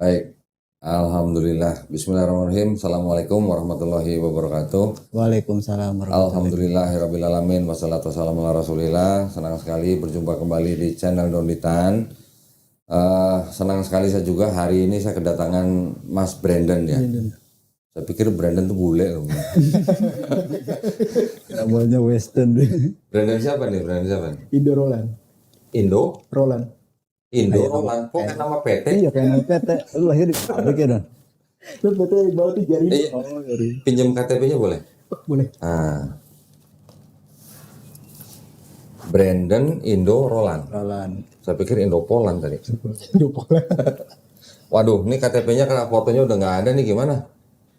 Baik, Alhamdulillah. Bismillahirrahmanirrahim. Assalamualaikum warahmatullahi wabarakatuh. Waalaikumsalam warahmatullahi Alhamdulillahirrabbilalamin. Wassalatu wassalamu ala rasulillah. Senang sekali berjumpa kembali di channel Donditan. Senang sekali saya juga hari ini saya kedatangan Mas Brandon ya. Saya pikir Brandon tuh bule loh. namanya Western. Brandon siapa nih? Brandon siapa? Indo Roland. Roland. Roland. Kok kayak nama PT? Iya kayak nama PT. Lu lahir di pabrik ya Don? Lu betul di bawah tuh jari. Iya. Pinjam KTP-nya boleh? Boleh. Brandon Roland. Roland. Saya pikir Indo Poland tadi. Indo Roland. Waduh, ini KTP-nya karena fotonya udah nggak ada nih gimana?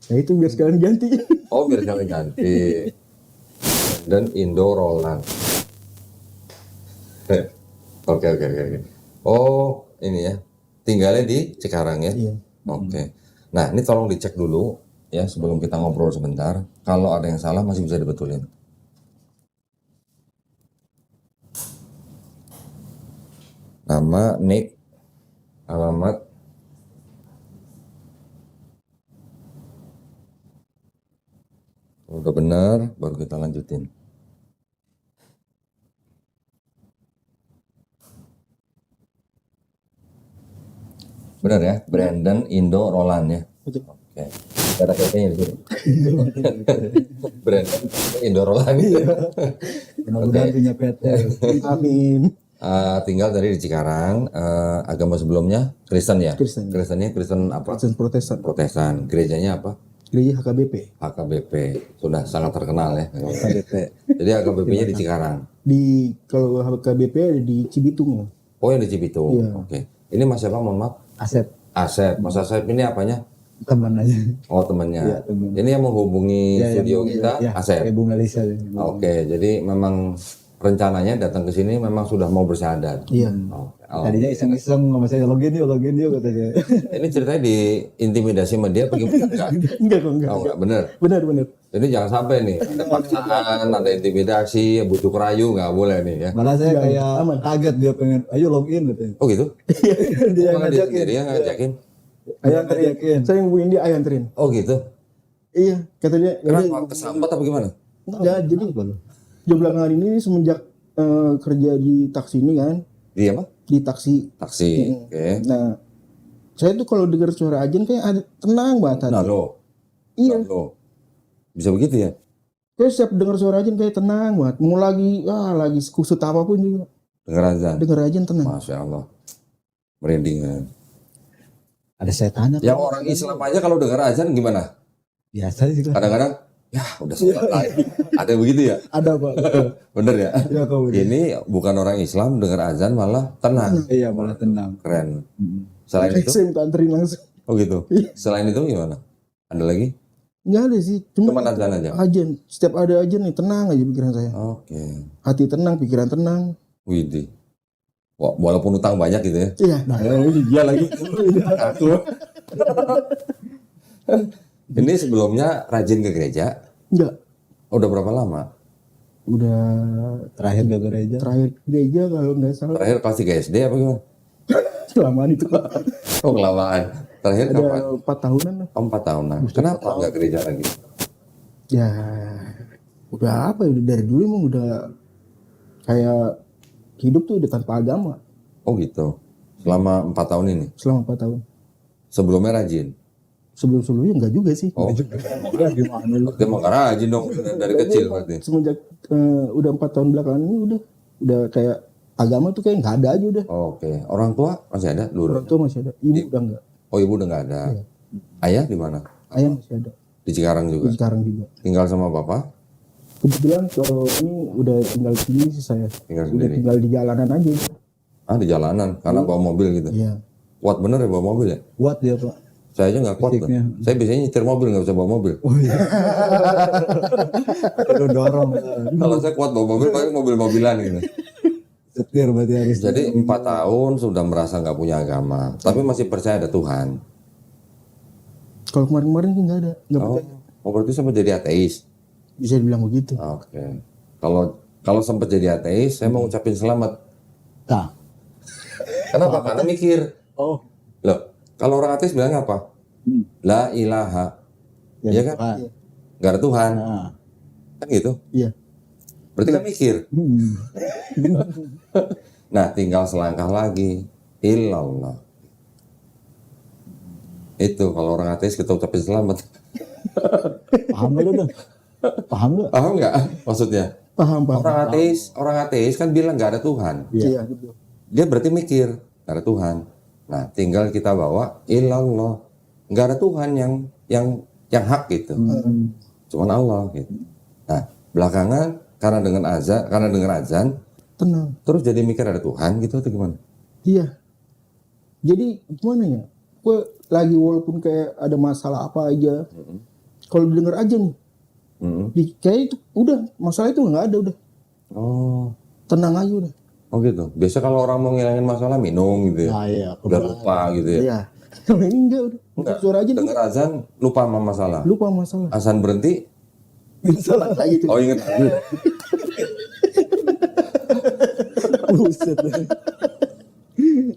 Nah itu biar sekalian ganti. Oh, biar kami ganti. Dan Roland. Oke. Oh, ini ya. Tinggalnya di Cikarang ya? Iya. Oke. Nah, ini tolong dicek dulu ya sebelum kita ngobrol sebentar. Kalau ada yang salah masih bisa dibetulin. Nama, nick, alamat. Udah benar, baru kita lanjutin. Benar ya, Brandon Roland ya. Betul. Oke. Ada KTP-nya di sini. Brandon Roland. Mudah-mudahan punya PT. Amin. Tinggal tadi di Cikarang. Agama sebelumnya Kristen ya. Kristen. Kristennya Kristen apa? Kristen Protestan. Protestan. Gerejanya apa? Gereja HKBP. HKBP. Sudah sangat terkenal ya. PT. Jadi HKBP-nya di Cikarang. Kalau HKBP ada di Cibitung. Oh, yang di Cibitung. Iya. Oke. Ini Mas siapa? Mohon maaf. Asep Asep. Mas Asep ini apanya? teman aja. Oh, temannya. Iya, teman. Ini yang menghubungi Ya, studio kita, ya, Asep. Ibu Melisa. Oke, jadi memang rencananya datang ke sini memang sudah mau bersyahadat. Iya. Oke. Tadinya iseng-iseng sama saya login yuk katanya. Ini ceritanya diintimidasi sama dia apa gimana? Enggak kok, enggak. Oh, enggak, bener. Benar. Jadi jangan sampai nih ada paksaan, ada intimidasi, bujuk rayu, nggak boleh nih ya. Malah saya kayak kaget dia pengen, ayo login katanya. Oh gitu? Dia yang Malah dia ngajakin. sendiri yang ngajakin. Ayo ngajakin. Saya yang hubungin dia, ayo anterin. Oh gitu? Iya, kata dia. Kenapa? Kesambat apa gimana? Enggak, jadi jam belakangan ini semenjak kerja di taksi ini kan, Dia apa? di taksi. Taksi. Oke. Nah, saya tuh kalau dengar suara ajan kayak ada tenang banget hati. Nah lo. Iya. Lo. Bisa begitu ya? Kayak setiap dengar suara ajan kayak tenang banget. Mau lagi kusut apapun juga. Dengar azan. Dengar ajan tenang. Masya Allah. Merinding kan. Ada setannya. Yang orang Islam aja kalau dengar azan gimana? Biasa sih kan. Kadang-kadang ya udah sholat lagi. Ada yang begitu ya? Ada Pak. Bener ya? Ya kau. Ini bukan orang Islam dengar azan malah tenang. Iya malah tenang. Keren. Selain itu? Saya minta anterin langsung. Oh gitu. Selain itu gimana? Ada lagi? Nggak ada sih. Cuma azan aja. Ajan. Setiap ada ajan nih tenang aja pikiran saya. Oke. Hati tenang, pikiran tenang. Widih. Walaupun utang banyak gitu ya. Iya. Nah, ini dia lagi. Aku. Ini sebelumnya rajin ke gereja. Enggak. Udah berapa lama? Udah Terakhir ke gereja. terakhir gereja kalau nggak salah. Terakhir kelas 3 SD apa gimana? Kelamaan itu Pak. Oh kelamaan. Terakhir Ada kapan? 4 tahunan lah. Oh, 4 tahunan. Kenapa nggak gereja lagi? Ya udah apa ya, udah dari dulu emang udah kayak hidup tuh udah tanpa agama Oh gitu. Selama 4 tahun ini. selama 4 tahun. Sebelumnya rajin. Sebelum-sebelumnya enggak juga sih. Oh. Ya gimana lu? Dia emang rajin dong dari kecil berarti. Semenjak udah 4 tahun belakangan ini udah kayak agama tuh kayak nggak ada aja udah. Oke. Orang tua masih ada dulu. Orang tua masih ada, ibu udah enggak. Oh ibu udah nggak ada. Ayah di mana? Ayah masih ada. Di Cikarang juga. Sekarang juga. Tinggal sama bapak? Kebetulan kalau ini udah tinggal sendiri sih saya. Tinggal Udah sendiri. tinggal di jalanan aja. Ah di jalanan karena bawa mobil gitu. Iya. Kuat bener ya bawa mobil ya? Kuat dia pak. Saya aja nggak kuat loh. Fisiknya. Saya biasanya nyetir mobil nggak bisa bawa mobil. Oh iya. Lu dorong. Kalau saya kuat bawa mobil paling mobil-mobilan gitu. Setir berarti harus. Jadi 4 tahun sudah merasa nggak punya agama, tapi masih percaya ada Tuhan. Kalau kemarin-kemarin sih nggak ada, nggak Oh, percaya. berarti sempat jadi ateis. Bisa dibilang begitu. Oke. Kalau sempat jadi ateis, saya mau ucapin selamat. Nah. Kenapa? Karena mikir. Oh. Loh, Kalau orang ateis bilangnya apa? La ilaha. Iya kan? Tuhan. Nggak ada Tuhan. Nah. Kan gitu. Iya. Berarti kan mikir. Hmm. Nah, tinggal selangkah lagi. Illallah. Itu kalau orang ateis kita ucapin selamat. Paham gak lu dong? Paham gak? Paham nggak maksudnya? Paham. Orang ateis kan bilang nggak ada Tuhan. Iya, gitu. Dia berarti mikir nggak ada Tuhan. Nah, tinggal kita bawa ilallah. Nggak ada Tuhan yang hak gitu. Cuman Allah gitu. Nah, belakangan karena dengar azan, Tenang. terus jadi mikir ada Tuhan gitu atau gimana? Iya. Jadi gimana ya? Gue lagi walaupun kayak ada masalah apa aja, kalau denger aja nih, kayak itu udah masalah itu nggak ada udah. Oh, Tenang aja udah. oh gitu. Biasa kalau orang mau ngilangin masalah minum gitu ya. Nah, iya. Udah lupa gitu ya. Iya. Kalau ini enggak udah. Enggak. Suara aja nih. Dengar azan lupa sama masalah. Lupa masalah. Azan berhenti. Salah kayak gitu. Oh inget. Buset.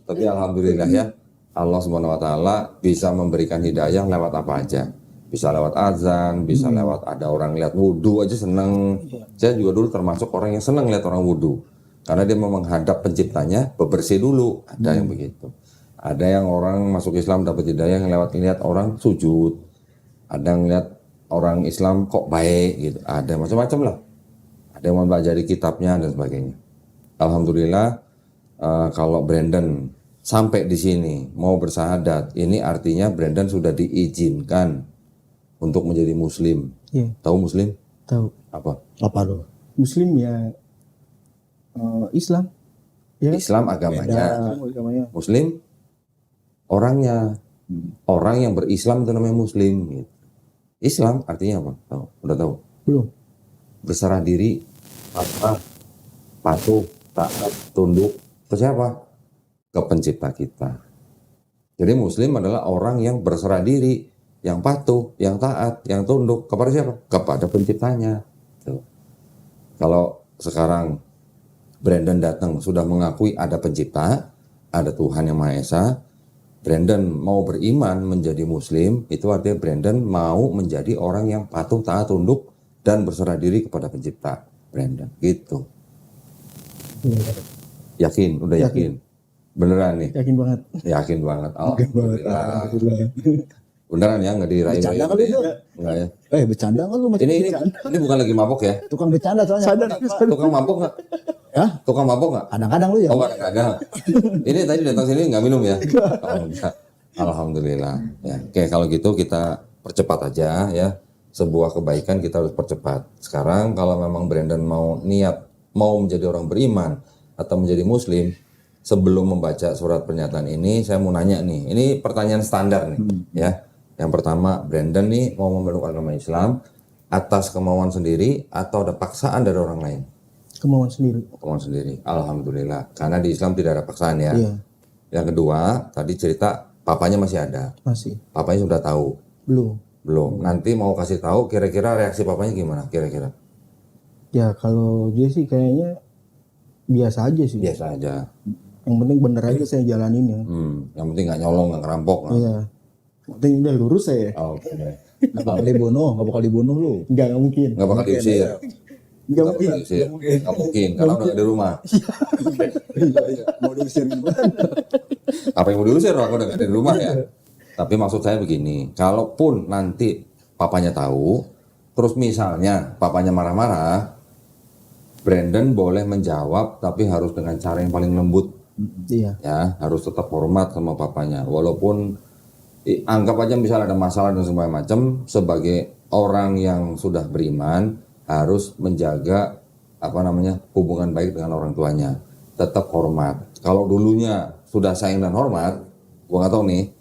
Tapi alhamdulillah ya, Allah Subhanahu wa taala bisa memberikan hidayah lewat apa aja. Bisa lewat azan, bisa lewat ada orang lihat wudhu aja seneng. Saya juga dulu termasuk orang yang seneng lihat orang wudhu. Karena dia mau menghadap penciptanya, bebersih dulu. Ada yang begitu. Ada yang orang masuk Islam dapat hidayah yang lewat lihat orang sujud. Ada yang lihat orang Islam kok baik gitu. Ada macam-macam lah. Ada yang mempelajari kitabnya dan sebagainya. Alhamdulillah kalau Brandon sampai di sini mau bersahadat, ini artinya Brandon sudah diizinkan untuk menjadi Muslim. Iya. Tahu Muslim? Tahu. Apa? Apa lu? Muslim ya Islam. Ya. Islam agamanya. Agamanya. Muslim orangnya. Orang yang berislam itu namanya Muslim. Gitu. Islam artinya apa? Tahu? Udah tahu? Belum. Berserah diri, pasrah, patuh, taat, tunduk ke siapa? Ke pencipta kita. Jadi Muslim adalah orang yang berserah diri, yang patuh, yang taat, yang tunduk kepada siapa? Kepada penciptanya. Tuh. Kalau sekarang Brandon datang sudah mengakui ada pencipta, ada Tuhan yang Maha Esa, Brandon mau beriman menjadi Muslim, itu artinya Brandon mau menjadi orang yang patuh, taat, tunduk, dan berserah diri kepada pencipta. Brandon, gitu. Yakin, udah yakin. Beneran nih? Yakin banget. Yakin banget. Alhamdulillah. Beneran ya, nggak dirayu. Bercanda kali lu? Enggak ya. Bercanda kan lu macam Ini bukan lagi mabok ya? tukang bercanda soalnya. Tukang mabok nggak? Ya? Tukang mabok nggak? Kadang-kadang lu ya. Oh kadang-kadang. Ini tadi datang sini nggak minum ya? Oh, enggak. Alhamdulillah. Ya, oke kalau gitu kita percepat aja ya. Sebuah kebaikan kita harus percepat. Sekarang kalau memang Brandon mau menjadi orang beriman atau menjadi Muslim, sebelum membaca surat pernyataan ini, saya mau nanya nih. Ini pertanyaan standar nih, ya. Yang pertama, Brandon nih mau memeluk agama Islam atas kemauan sendiri atau ada paksaan dari orang lain? Kemauan sendiri. Kemauan sendiri. Alhamdulillah. Karena di Islam tidak ada paksaan ya. Iya. Yang kedua, tadi cerita papanya masih ada. Masih. Papanya sudah tahu. Belum. Belum. Nanti mau kasih tahu kira-kira reaksi papanya gimana kira-kira? Ya kalau dia sih kayaknya biasa aja sih. Biasa aja. Yang penting bener aja saya jalanin ya. Yang penting nggak nyolong, nggak ngerampok. Iya. Yang penting udah lurus saya. Oke. Nggak bakal dibunuh, nggak bakal dibunuh lu. Nggak mungkin. Nggak bakal diusir. Nggak Nggak mungkin. bakal diusir. Nggak mungkin. Karena udah nggak di rumah. Iya. Mau diusir gimana? Apa yang mau diusir? Aku udah nggak di rumah ya. Tapi maksud saya begini, kalaupun nanti papanya tahu, terus misalnya papanya marah-marah, Brandon boleh menjawab, tapi harus dengan cara yang paling lembut. Iya. Ya, harus tetap hormat sama papanya. Walaupun anggap aja misalnya ada masalah dan segala macam, sebagai orang yang sudah beriman harus menjaga hubungan baik dengan orang tuanya. Tetap hormat. Kalau dulunya sudah sayang dan hormat, gua nggak tahu nih.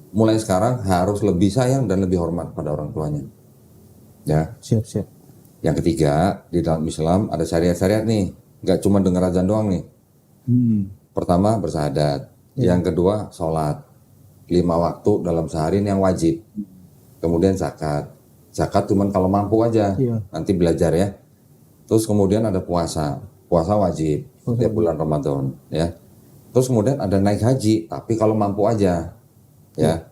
Mulai sekarang harus lebih sayang dan lebih hormat pada orang tuanya. Ya. Siap. Yang ketiga, di dalam Islam ada syariat-syariat nih. Nggak cuma dengar azan doang nih. Pertama, bersahadat. Yang kedua, sholat. 5 waktu dalam sehari ini yang wajib. Kemudian zakat. Zakat cuma kalau mampu aja. Iya. Nanti belajar ya. Terus kemudian ada puasa. Puasa wajib setiap bulan Ramadan. Ya. Terus kemudian ada naik haji. Tapi kalau mampu aja. Ya.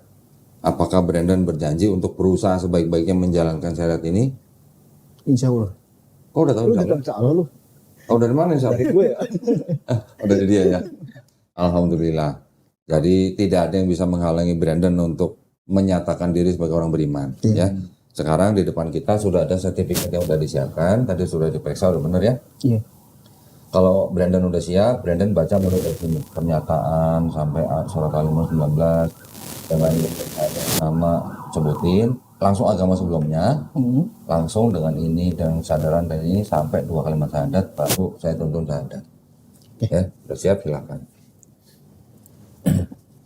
Apakah Brandon berjanji untuk berusaha sebaik-baiknya menjalankan syariat ini? Insya Allah. Kau udah tahu? Lu udah salah lu. Oh, dari mana insya Allah? Dari gue ya. Oh, dari dia ya. Alhamdulillah. Jadi tidak ada yang bisa menghalangi Brandon untuk menyatakan diri sebagai orang beriman. Ya. Sekarang di depan kita sudah ada sertifikat yang sudah disiapkan. Tadi sudah diperiksa, udah benar ya? Iya. Kalau Brandon udah siap, Brandon baca mulai dari sini. Pernyataan sampai surat Al-Imran 19 dengan nama sebutin, langsung agama sebelumnya, langsung dengan ini dan kesadaran dan ini sampai 2 kalimat syahadat, baru saya tuntun syahadat. Ya, udah siap silakan.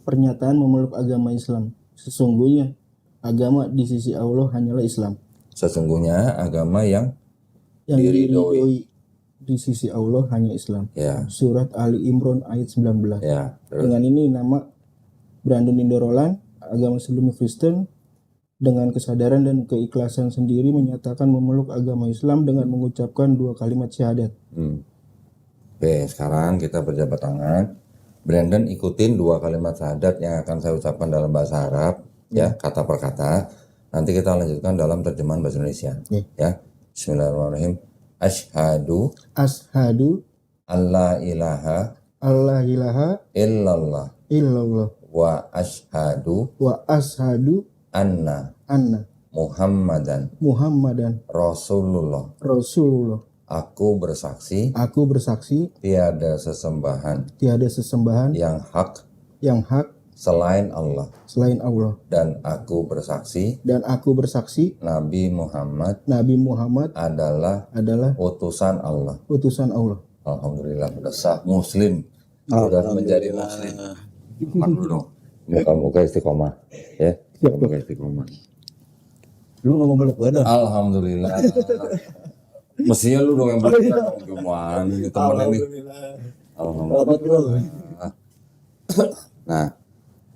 Pernyataan memeluk agama Islam. Sesungguhnya agama di sisi Allah hanyalah Islam. Sesungguhnya agama yang Diridhoi di sisi Allah hanya Islam. ya, Surat Ali Imran ayat 19. ya, terus. Dengan ini nama Brandon Indorolan, agama sebelumnya Kristen, dengan kesadaran dan keikhlasan sendiri menyatakan memeluk agama Islam dengan mengucapkan 2 kalimat syahadat. Oke, sekarang kita berjabat tangan. Brandon ikutin 2 kalimat syahadat yang akan saya ucapkan dalam bahasa Arab, ya, kata per kata. Nanti kita lanjutkan dalam terjemahan bahasa Indonesia. Ya, Bismillahirrahmanirrahim. Asyhadu Ashhadu alla alla ilaha illallah illallah wa asyhadu wa ashadu anna anna Muhammadan Muhammadan Rasulullah. Rasulullah. Aku bersaksi Aku bersaksi tiada sesembahan tiada sesembahan yang hak yang hak selain Allah, selain Allah, dan aku bersaksi dan aku bersaksi Nabi Muhammad Nabi Muhammad adalah adalah utusan Allah. utusan Allah. Alhamdulillah sudah sah muslim, sudah menjadi muslim. Makan dulu dong. Muka-muka istiqomah, ya. Muka istiqomah. Lu ngomong meluk gue dah. Alhamdulillah. Mestinya lu dong yang berkata cuman ini temen ini. Alhamdulillah. Nah,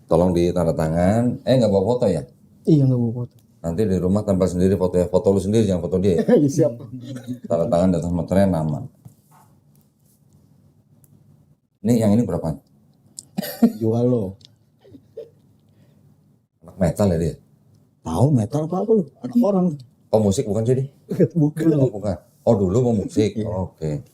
tolong ditanda tangan. Nggak bawa foto ya? Iya, nggak bawa foto. Nanti di rumah tempel sendiri foto ya. Foto lu sendiri, jangan foto dia. Siap. Tanda tangan di atas materai nama. Ini yang ini berapa? Jual lo. Anak metal ya dia? Tahu metal apa lu? Anak orang. Oh, musik bukan jadi? Bukan. Oh, bukan. Oh, dulu mau musik. Oke.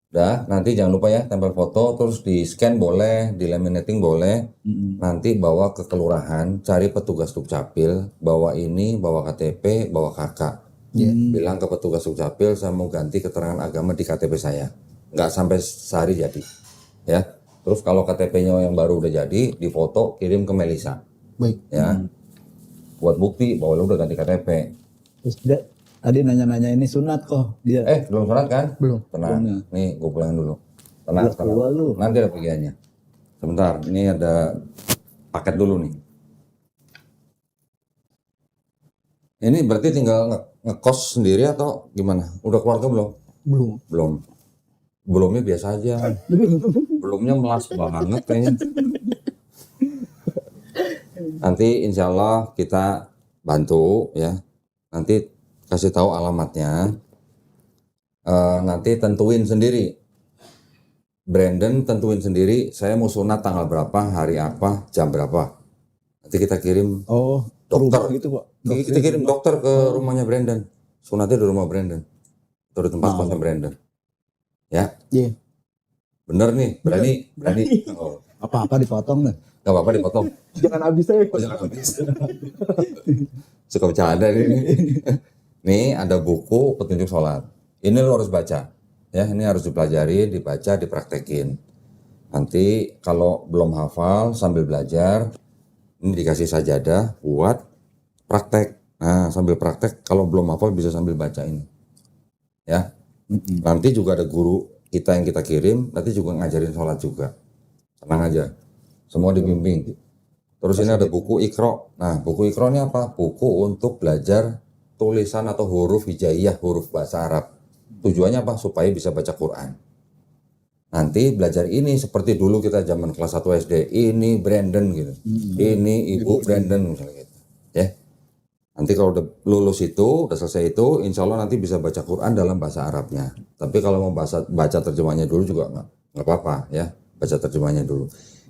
Dah, nanti jangan lupa ya tempel foto, terus di scan boleh, di laminating boleh. Nanti bawa ke kelurahan, cari petugas Dukcapil, bawa ini, bawa KTP, bawa kakak. Bilang ke petugas Dukcapil, saya mau ganti keterangan agama di KTP saya. Nggak sampai sehari jadi. Ya. Terus kalau KTP-nya yang baru udah jadi, difoto, kirim ke Melisa. Baik. Ya. Buat bukti bahwa lu udah ganti KTP. Terus dia tadi nanya-nanya ini sunat kok dia. Belum sholat kan? Belum. Tenang. Nih, gue pulang dulu. Tenang, Udah tua lu. Nanti ada bagiannya. Sebentar, ini ada paket dulu nih. Ini berarti tinggal ngekos sendiri atau gimana? Udah keluarga belum? Belum. Belum. Belumnya biasa aja. Belumnya melas banget kayaknya. Nanti insya Allah kita bantu ya. Nanti kasih tahu alamatnya. Nanti tentuin sendiri. Brandon tentuin sendiri. Saya mau sunat tanggal berapa, hari apa, jam berapa. Nanti kita kirim Oh, dokter gitu Pak. Kita kirim dokter ke rumahnya Brandon. Sunatnya di rumah Brandon. Atau di tempat kosnya Brandon. Ya. Iya. Bener nih, berani. Oh. Apa-apa dipotong nih. Gak apa-apa dipotong. Jangan habis saya. Oh, jangan habis. Suka bercanda nih. Nih ada buku petunjuk sholat. Ini lo harus baca. Ya, ini harus dipelajari, dibaca, dipraktekin. Nanti kalau belum hafal sambil belajar, ini dikasih sajadah buat praktek. Nah, sambil praktek kalau belum hafal bisa sambil baca ini. Ya. Nanti juga ada guru kita yang kita kirim, nanti juga ngajarin sholat juga. Tenang aja. Semua dibimbing. Terus ini ada buku Iqra. Nah, buku Iqra ini apa? Buku untuk belajar tulisan atau huruf hijaiyah, huruf bahasa Arab. Tujuannya apa? Supaya bisa baca Quran. Nanti belajar ini seperti dulu kita zaman kelas 1 SD. Ini Brandon gitu. Ini Ibu Brandon misalnya gitu. Ya. Nanti kalau udah lulus itu, udah selesai itu, insya Allah nanti bisa baca Quran dalam bahasa Arabnya. Tapi kalau mau baca terjemahnya dulu juga nggak apa-apa ya. Baca terjemahnya dulu.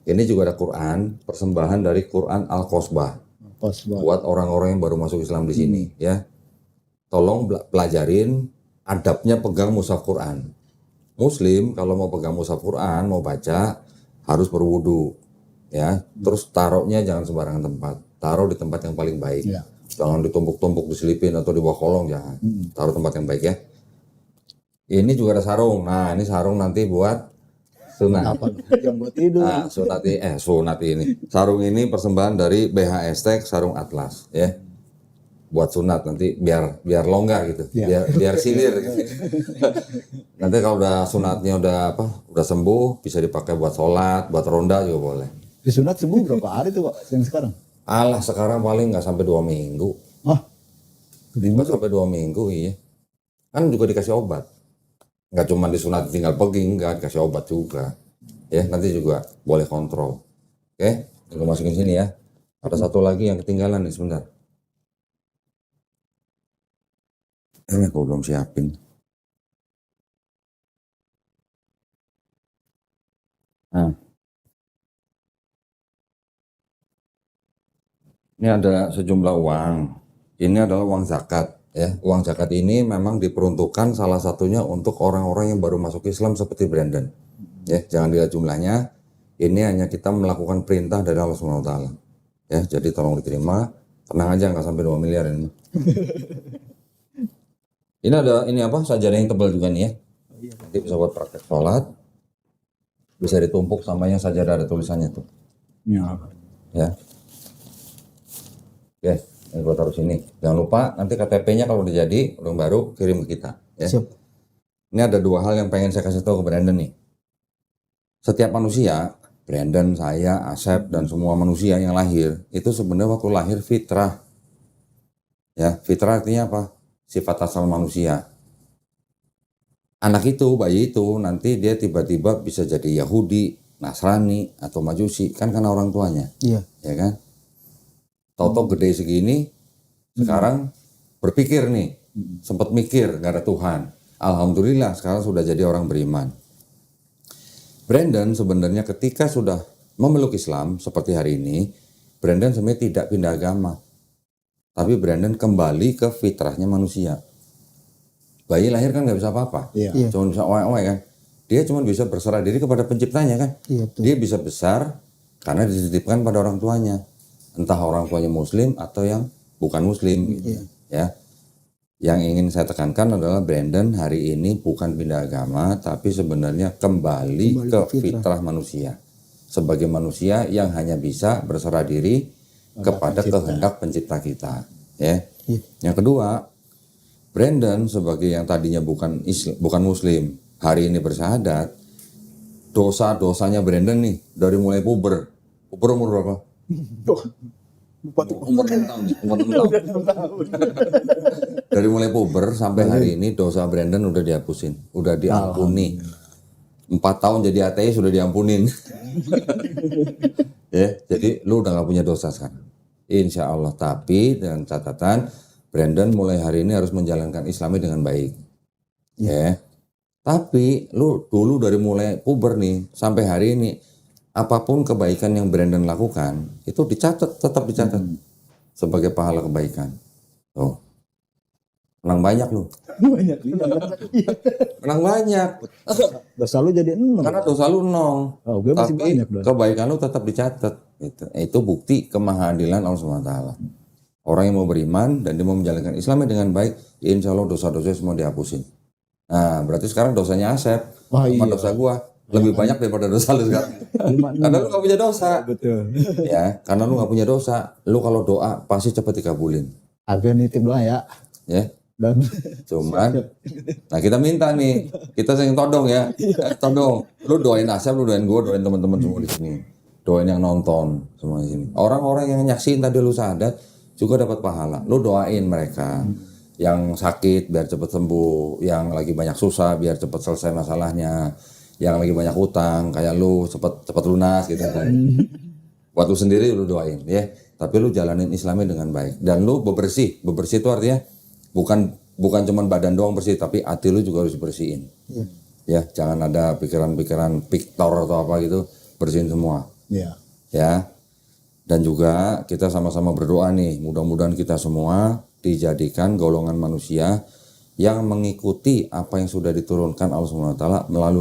Ini juga ada Quran, persembahan dari Quran Al-Qasbah Pas banget. buat orang-orang yang baru masuk Islam di sini ya. Tolong pelajarin adabnya pegang mushaf Quran. Muslim kalau mau pegang mushaf Quran, mau baca harus berwudu ya. Terus taruhnya jangan sembarangan tempat. Taruh di tempat yang paling baik. Ya. Jangan ditumpuk-tumpuk, diselipin atau di bawah kolong, jangan. Taruh tempat yang baik ya. Ini juga ada sarung. Nah, ini sarung nanti buat sunat. Apa? Yang buat tidur. Nah, sunat ini. Sarung ini persembahan dari BHS Tech sarung Atlas ya. Buat sunat nanti biar longgar gitu. Biar silir gitu. Nanti kalau udah sunatnya udah sembuh bisa dipakai buat sholat, buat ronda juga boleh. Disunat sembuh berapa hari tuh Pak yang sekarang? Alah sekarang paling nggak sampai 2 minggu. Hah? Nggak sampai 2 minggu iya. Kan juga dikasih obat. Nggak cuma disunat tinggal pergi, enggak dikasih obat juga. Ya nanti juga boleh kontrol. Oke, aku masukin sini ya. Ada satu lagi yang ketinggalan nih sebentar. Ini aku belum siapin. Nah. Ini ada sejumlah uang. Ini adalah uang zakat ya. Uang zakat ini memang diperuntukkan salah satunya untuk orang-orang yang baru masuk Islam seperti Brandon. Ya, jangan dilihat jumlahnya. Ini hanya kita melakukan perintah dari Allah Subhanahu wa taala. Ya, jadi tolong diterima. Tenang aja nggak sampai 2 miliar ini. Ini ada sajadah yang tebal juga nih ya. Nanti bisa buat praktek sholat. Bisa ditumpuk samanya sajadah ada tulisannya tuh. Ya. Ya. Oke, ini gua taruh sini. Jangan lupa nanti KTP-nya kalau udah jadi orang baru kirim ke kita. Ya. Siap. Ini ada 2 hal yang pengen saya kasih tahu ke Brandon nih. Setiap manusia, Brandon, saya, Asep, dan semua manusia yang lahir itu sebenarnya waktu lahir fitrah. Ya, fitrah artinya apa? Sifat asal manusia. Anak itu, bayi itu nanti dia tiba-tiba bisa jadi Yahudi, Nasrani, atau Majusi kan karena orang tuanya. Iya. Ya kan? Toto gede segini, sekarang berpikir nih, sempat mikir gak ada Tuhan. Alhamdulillah sekarang sudah jadi orang beriman. Brandon sebenarnya ketika sudah memeluk Islam seperti hari ini, Brandon sebenarnya tidak pindah agama. Tapi Brandon kembali ke fitrahnya manusia. Bayi lahir kan gak bisa apa-apa, Iya. cuma bisa oe-oe kan. Dia cuma bisa berserah diri kepada penciptanya kan. Iya, betul. Dia bisa besar karena dititipkan pada orang tuanya. Entah orang tuanya muslim atau yang bukan muslim gitu. Ya. Yang ingin saya tekankan adalah Brandon hari ini bukan pindah agama tapi sebenarnya kembali ke fitrah manusia. Sebagai manusia yang hanya bisa berserah diri kepada kehendak pencipta kita, ya. Yang kedua, Brandon sebagai yang tadinya bukan muslim, hari ini bersyahadat, dosa-dosanya Brandon nih dari mulai puber umur berapa? Umur 6 tahun nih, umur 6 tahun. Dari mulai puber sampai hari ini dosa Brandon udah dihapusin, udah diampuni. 4 tahun jadi ateis sudah diampunin. Ya, jadi lu udah gak punya dosa sekarang. Insya Allah. Tapi dengan catatan Brandon mulai hari ini harus menjalankan Islamnya dengan baik. Ya. Tapi lu dulu dari mulai puber nih sampai hari ini apapun kebaikan yang Brandon lakukan itu dicatat, tetap dicatat sebagai pahala kebaikan. Tuh. Menang banyak lu. Banyak. Menang banyak. Dosa lu jadi 6. Karena dosa lu 0. Oh, gue masih Tapi banyak dosa. kebaikan lu tetap dicatat. Itu bukti kemahadilan Allah SWT. Orang yang mau beriman dan dia mau menjalankan Islamnya dengan baik, insya Allah dosa-dosa semua dihapusin. Nah, berarti sekarang dosanya Asep Wah, sama iya. dosa gua lebih banyak daripada dosa lu sekarang. Karena lu gak punya dosa. Betul. Ya, karena lu gak punya dosa, lu kalau doa pasti cepat dikabulin. Agak nitip doang ya. Ya. Dan Cuman, nah kita minta nih, kita sering todong ya, todong. Lu doain Asep, lu doain gua, doain teman-teman semua di sini, doain yang nonton semua di sini. Orang-orang yang nyaksiin tadi lu syahadat juga dapat pahala. Lu doain mereka yang sakit biar cepat sembuh, yang lagi banyak susah biar cepat selesai masalahnya, yang lagi banyak utang kayak lu cepat lunas gitu kan. Buat lu sendiri lu doain ya, tapi lu jalanin Islamnya dengan baik dan lu bebersih itu artinya bukan cuman badan doang bersih, tapi hati lu juga harus bersihin. Ya, jangan ada pikiran-pikiran piktor atau apa gitu, bersihin semua. Ya. ya. Dan juga kita sama-sama berdoa nih, mudah-mudahan kita semua dijadikan golongan manusia yang mengikuti apa yang sudah diturunkan Allah Subhanahu wa taala melalui